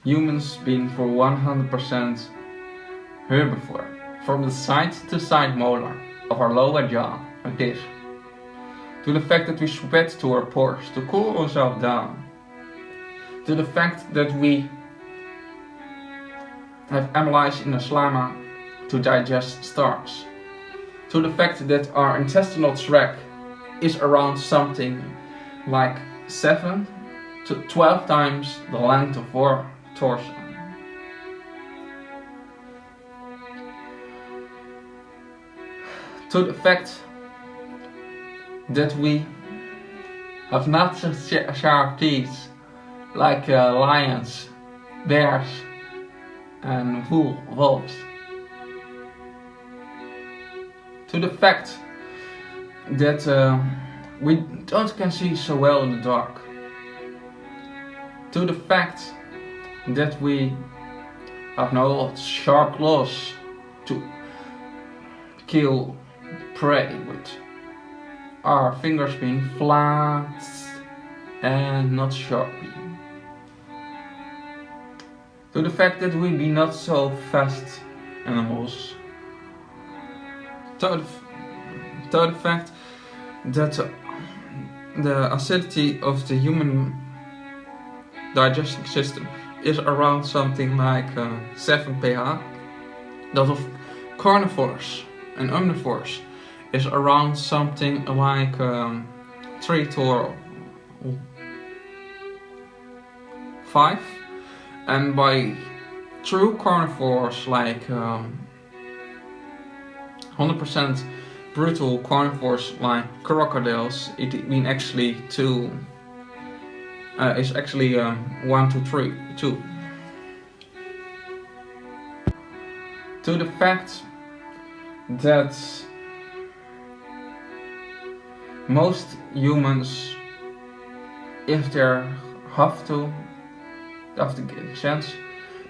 humans being for 100% herbivore, from the side-to-side molar of our lower jaw, like this, to the fact that we sweat to our pores to cool ourselves down, to the fact that we have amylase in the slima to digest starch, to the fact that our intestinal tract is around something like 7 to 12 times the length of our torso. To the fact that we have not so sharp teeth like lions, bears and wolves. To the fact that we can see so well in the dark. To the fact that we have no sharp claws to kill prey with, our fingers being flat and not sharpy. To the fact that we be not so fast animals. To the fact that the acidity of the human digestive system is around something like 7 pH. That of carnivores and omnivores is around something like 3 to 5, and by true carnivores like 100% brutal carnivores like crocodiles, it mean actually 2 is actually 1 to 3 2. To the fact that most humans, if they have to get a chance,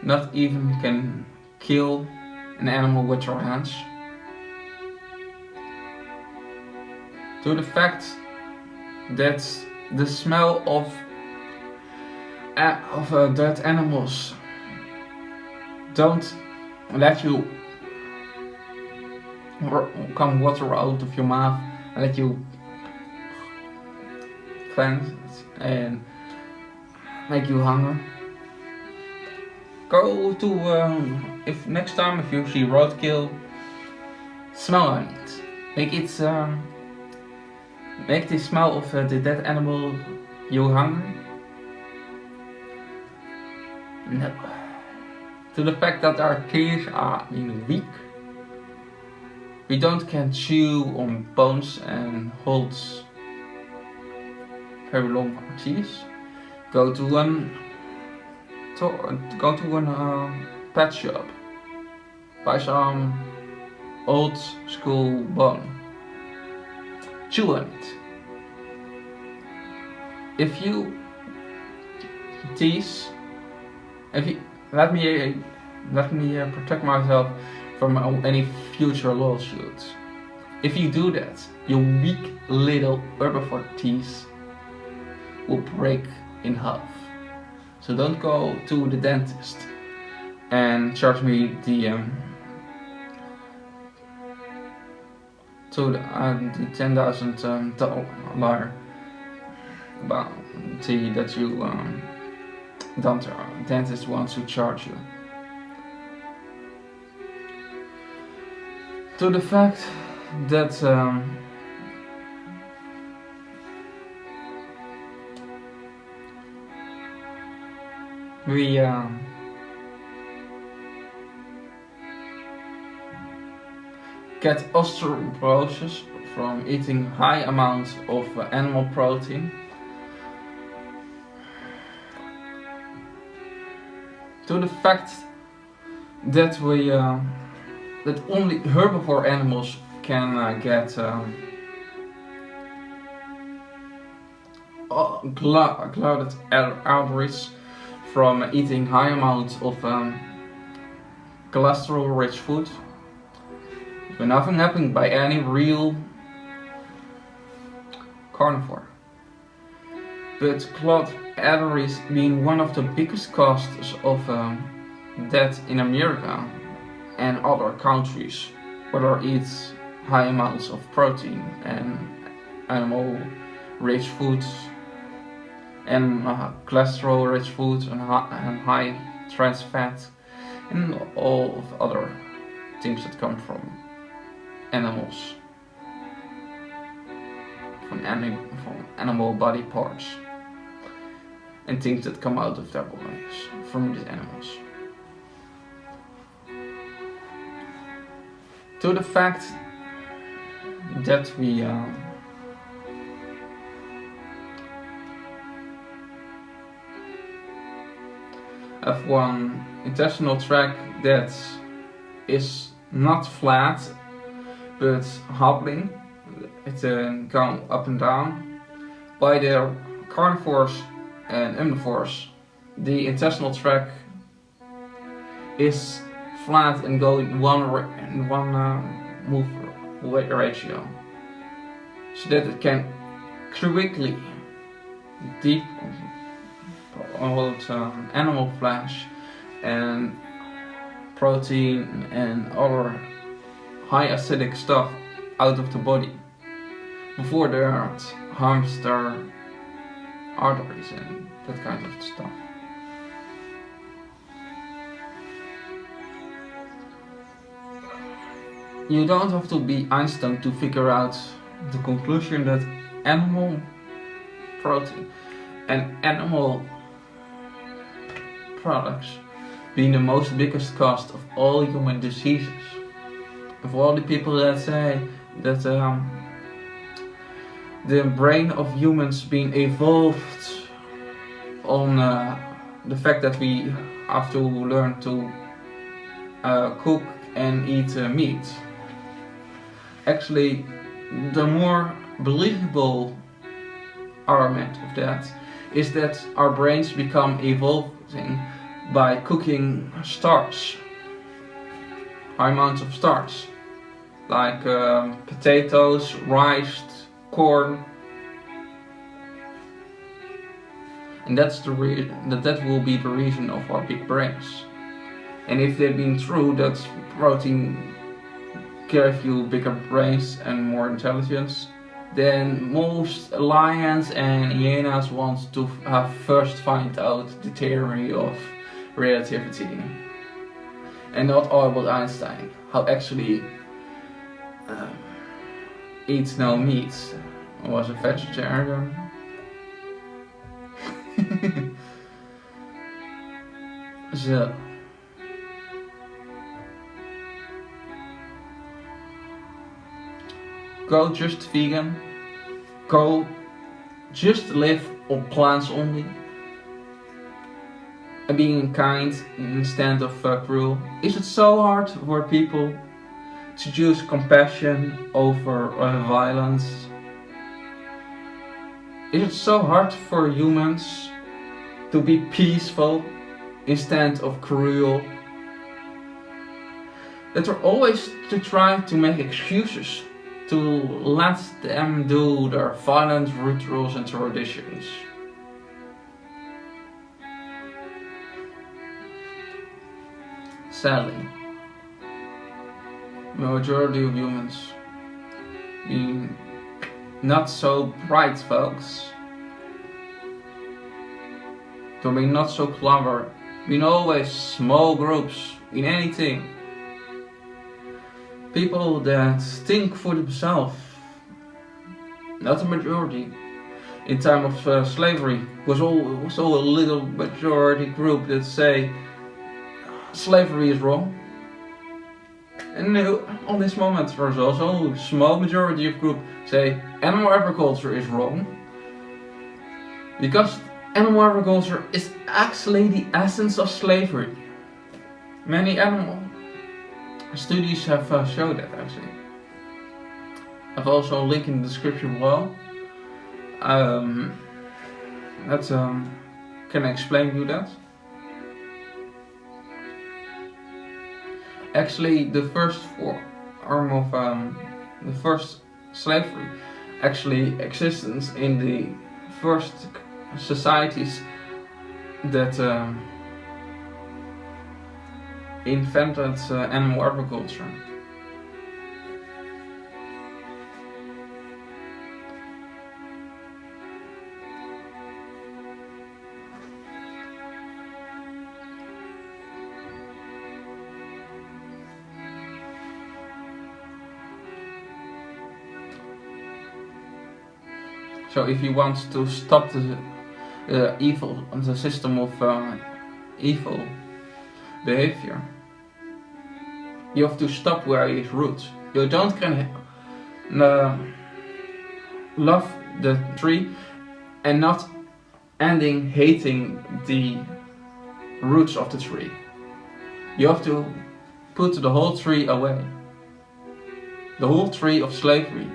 not even can kill an animal with their hands. To the fact that the smell of dead animals don't let you come water out of your mouth and let you cleanse and make you hungry. Go to if next time if you see roadkill, smell on it. Make the smell of the dead animal you hungry. No. To the fact that our teeth are weak. We can chew on bones and hold very long teeth. Go to a pet shop. Buy some old school bone. Chew on it. If you let me protect myself from any future lawsuits. If you do that, your weak little herbivore teeth will break in half. So don't go to the dentist and charge me the $10,000 bounty that you dentist wants to charge you. To the fact that we get osteoporosis from eating high amounts of animal protein. To the fact that we that only herbivore animals can get clouded arteries from eating high amounts of cholesterol-rich food. But nothing happened by any real carnivore. But clogged arteries being one of the biggest causes of death in America and other countries, whether eat high amounts of protein and animal-rich foods and cholesterol-rich foods and high trans fat and all of other things that come from animals, from animal body parts and things that come out of their bodies from these animals. To the fact that we have one intestinal tract that is not flat but hobbling, it goes up and down. By the carnivores and omnivores, the intestinal tract is flat and go in one move ratio, so that it can quickly deep animal flesh and protein and other high acidic stuff out of the body before the heart harms their arteries and that kind of stuff. You don't have to be Einstein to figure out the conclusion that animal protein and animal products being the most biggest cause of all human diseases. Of all the people that say that the brain of humans being evolved on the fact that we have to learn to cook and eat meat. Actually, the more believable argument of that is that our brains become evolving by cooking starch, high amounts of starch, like potatoes, rice, corn, and that's the that will be the reason of our big brains. And if they've been true that protein give you bigger brains and more intelligence, then most lions and hyenas want to first find out the theory of relativity, and not Albert Einstein, how actually eats no meat, was a vegetarian. So go just vegan, go just live on plants only, and being kind instead of cruel. Is it so hard for people to choose compassion over violence? Is it so hard for humans to be peaceful instead of cruel? That we're always to try to make excuses to let them do their violent rituals and traditions. Sadly, the majority of humans being not so bright folks, to be not so clever, being always small groups in anything. People that think for themselves, not the majority. In time of slavery was also a little majority group that say slavery is wrong. And on this moment there's also a small majority of group say animal agriculture is wrong. Because animal agriculture is actually the essence of slavery. Many animal studies have showed that actually. I've also a link in the description below. Can I explain you that? Actually, the first form of the first slavery, actually existence in the first societies that invented animal agriculture. So if you want to stop the system of evil behavior, you have to stop where it roots. You don't can love the tree and not ending hating the roots of the tree. You have to put the whole tree away. The whole tree of slavery.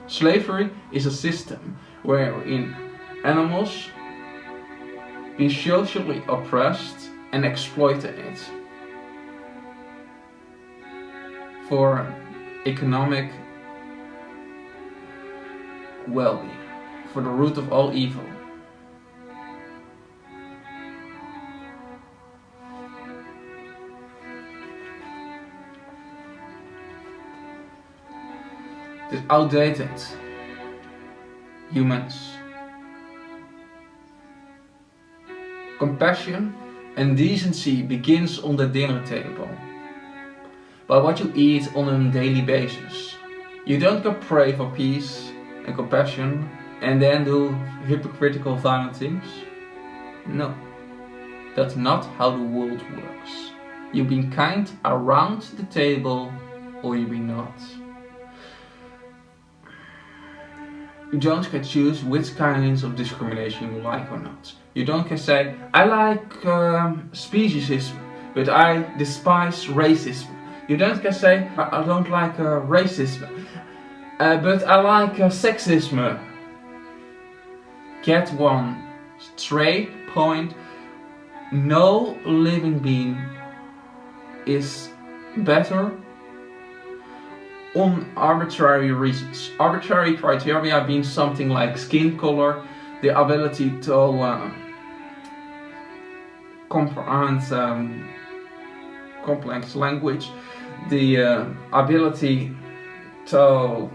Slavery is a system wherein animals be socially oppressed and exploited for economic well-being, for the root of all evil. It is outdated. Humans. Compassion and decency begins on the dinner table, by what you eat on a daily basis. You don't go pray for peace and compassion and then do hypocritical violent things. No, that's not how the world works. You be kind around the table or you be not. You don't can choose which kinds of discrimination you like or not. You don't can say, I like speciesism, but I despise racism. You don't can say, I don't like racism, but I like sexism. Get one straight point. No living being is better on arbitrary reasons. Arbitrary criteria being something like skin color, the ability to comprehend complex language, the ability to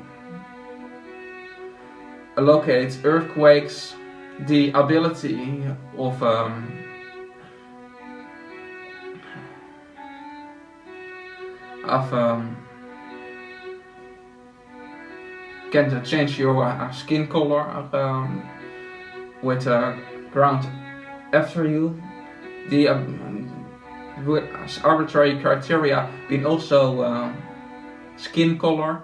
locate earthquakes, the ability of can change your skin color with ground after you. The arbitrary criteria being also skin color,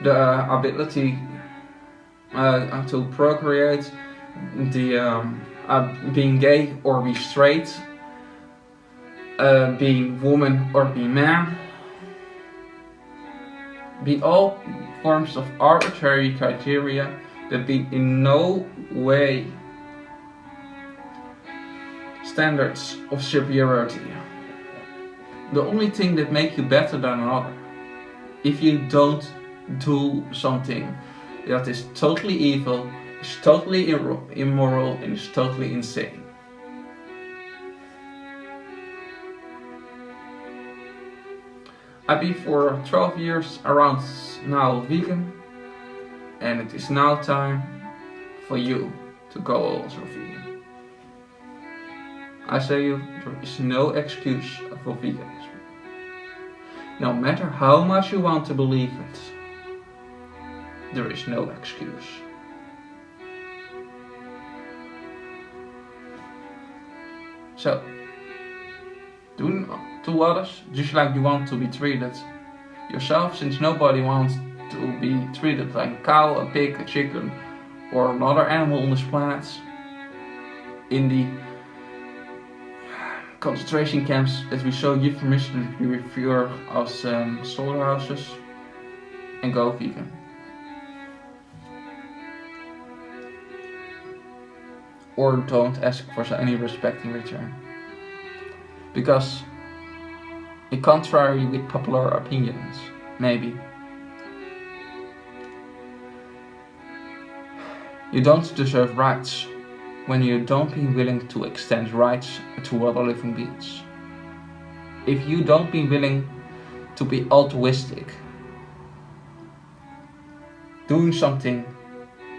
the ability to procreate, the being gay or be straight, being woman or be man, be all forms of arbitrary criteria that be in no way standards of superiority. The only thing that makes you better than another, if you don't do something that is totally evil, is totally immoral, and is totally insane. I've been for 12 years around now vegan, and it is now time for you to go also vegan. I say you, there is no excuse for veganism. No matter how much you want to believe it, there is no excuse. So, do to others just like you want to be treated yourself, since nobody wants to be treated like a cow, a pig, a chicken, or another animal on this planet. In the concentration camps that we so euphemistically refer as slaughterhouses, and go vegan. Or don't ask for any respect in return. Because, in contrary with popular opinions, maybe, you don't deserve rights when you don't be willing to extend rights to other living beings. If you don't be willing to be altruistic, doing something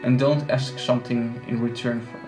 and don't ask something in return for